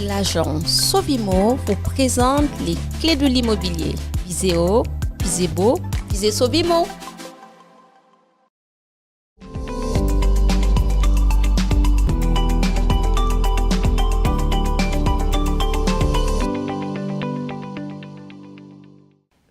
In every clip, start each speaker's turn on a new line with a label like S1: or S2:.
S1: L'agence Sovimo vous présente les clés de l'immobilier. Visez haut, visez beau, visez Sovimo.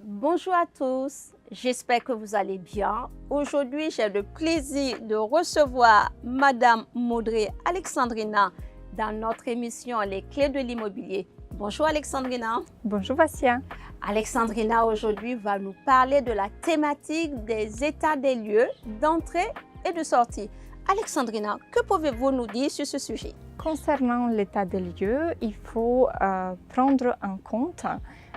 S1: Bonjour à tous, j'espère que vous allez bien. Aujourd'hui, j'ai le plaisir de recevoir Madame Maudrey Alexandrina dans notre émission Les clés de l'immobilier. Bonjour Alexandrina.
S2: Bonjour Vassia.
S1: Alexandrina aujourd'hui va nous parler de la thématique des états des lieux d'entrée et de sortie. Alexandrina, que pouvez-vous nous dire sur ce sujet?
S2: Concernant l'état des lieux, il faut prendre en compte,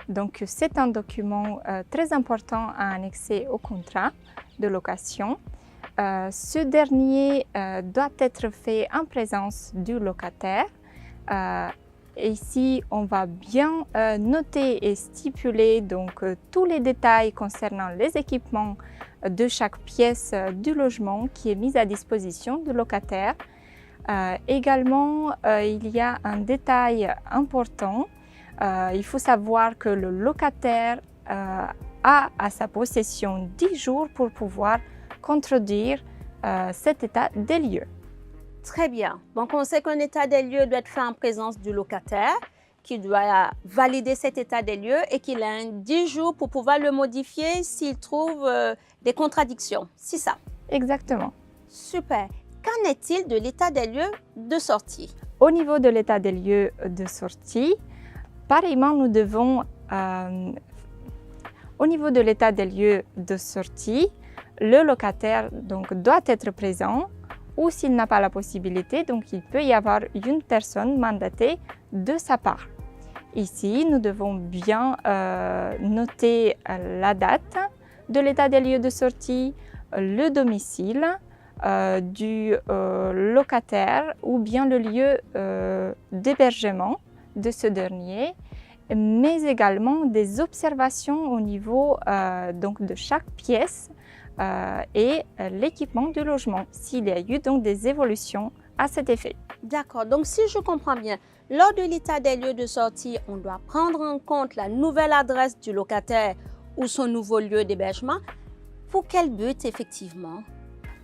S2: donc c'est un document très important à annexer au contrat de location. Ce dernier doit être fait en présence du locataire. Ici, on va bien noter et stipuler donc, tous les détails concernant les équipements de chaque pièce du logement qui est mise à disposition du locataire. Également, il y a un détail important. Il faut savoir que le locataire a à sa possession 10 jours pour pouvoir contredire cet état des lieux.
S1: Très bien. Donc, on sait qu'un état des lieux doit être fait en présence du locataire qui doit valider cet état des lieux et qu'il a 10 jours pour pouvoir le modifier s'il trouve des contradictions. C'est ça?
S2: Exactement.
S1: Super. Qu'en est-il de l'état des lieux de sortie?
S2: Au niveau de l'état des lieux de sortie, pareillement, nous devons, au niveau de l'état des lieux de sortie, le locataire donc, doit être présent ou s'il n'a pas la possibilité, donc il peut y avoir une personne mandatée de sa part. Ici, nous devons bien noter la date de l'état des lieux de sortie, le domicile du locataire ou bien le lieu d'hébergement de ce dernier, mais également des observations au niveau donc de chaque pièce et l'équipement du logement, s'il y a eu donc des évolutions à cet effet.
S1: D'accord, donc si je comprends bien, lors de l'état des lieux de sortie, on doit prendre en compte la nouvelle adresse du locataire ou son nouveau lieu d'hébergement. Pour quel but effectivement?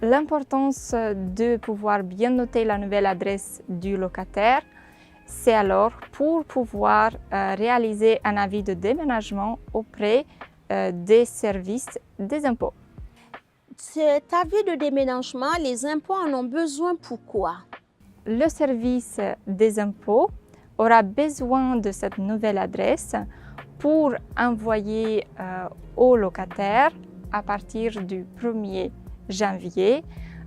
S2: L'importance de pouvoir bien noter la nouvelle adresse du locataire, c'est alors pour pouvoir réaliser un avis de déménagement auprès des services des impôts.
S1: Cet avis de déménagement, les impôts en ont besoin pourquoi?
S2: Le service des impôts aura besoin de cette nouvelle adresse pour envoyer au locataire, à partir du 1er janvier,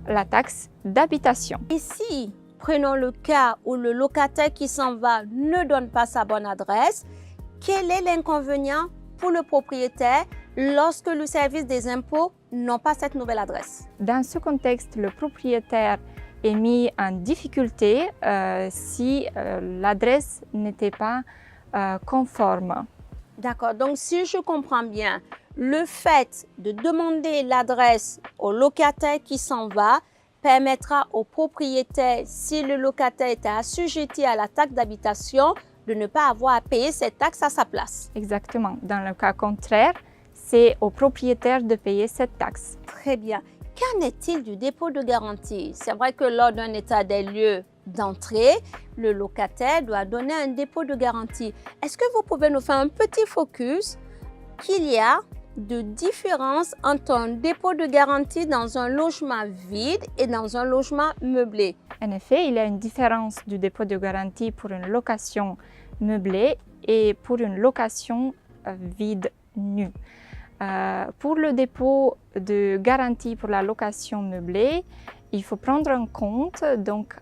S2: la taxe d'habitation.
S1: Ici, prenons le cas où le locataire qui s'en va ne donne pas sa bonne adresse. Quel est l'inconvénient pour le propriétaire lorsque le service des impôts n'a pas cette nouvelle adresse?
S2: Dans ce contexte, le propriétaire est mis en difficulté si l'adresse n'était pas conforme.
S1: D'accord, donc si je comprends bien, le fait de demander l'adresse au locataire qui s'en va permettra au propriétaire, si le locataire était assujetti à la taxe d'habitation, de ne pas avoir à payer cette taxe à sa place.
S2: Exactement. Dans le cas contraire, c'est au propriétaire de payer cette taxe.
S1: Très bien. Qu'en est-il du dépôt de garantie? C'est vrai que lors d'un état des lieux d'entrée, le locataire doit donner un dépôt de garantie. Est-ce que vous pouvez nous faire un petit focus qu'il y a de différence entre un dépôt de garantie dans un logement vide et dans un logement meublé?
S2: En effet, il y a une différence du dépôt de garantie pour une location meublée et pour une location vide nue. Pour le dépôt de garantie pour la location meublée, il faut prendre en compte donc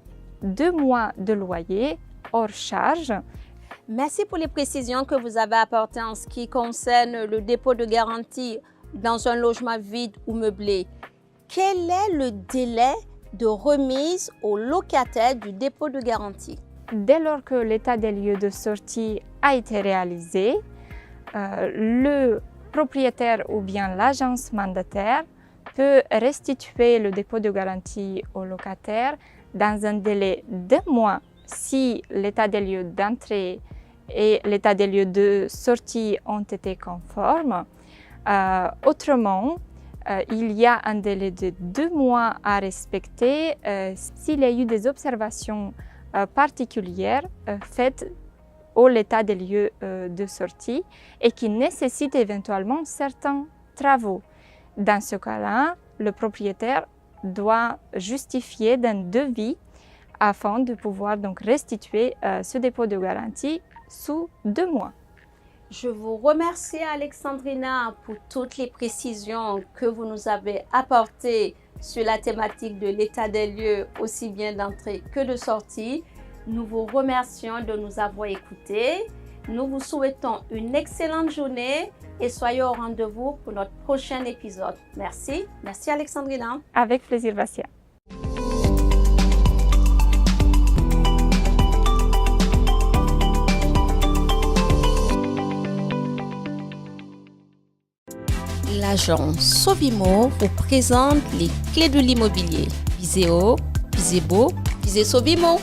S2: 2 mois de loyer hors charge.
S1: Merci pour les précisions que vous avez apportées en ce qui concerne le dépôt de garantie dans un logement vide ou meublé. Quel est le délai de remise au locataire du dépôt de garantie?
S2: Dès lors que l'état des lieux de sortie a été réalisé, le propriétaire ou bien l'agence mandataire peut restituer le dépôt de garantie au locataire dans un délai d'1 mois si l'état des lieux d'entrée et l'état des lieux de sortie ont été conformes. Autrement, il y a un délai de 2 mois à respecter s'il y a eu des observations particulières faites au l'état des lieux de sortie et qui nécessitent éventuellement certains travaux. Dans ce cas-là, le propriétaire doit justifier d'un devis afin de pouvoir donc restituer ce dépôt de garantie sous 2 mois.
S1: Je vous remercie, Alexandrina, pour toutes les précisions que vous nous avez apportées sur la thématique de l'état des lieux, aussi bien d'entrée que de sortie. Nous vous remercions de nous avoir écoutés. Nous vous souhaitons une excellente journée et soyez au rendez-vous pour notre prochain épisode. Merci. Merci, Alexandrina.
S2: Avec plaisir, Vassia.
S1: L'agent Sovimo vous présente les clés de l'immobilier. Visez haut, visez beau, visez Sovimo.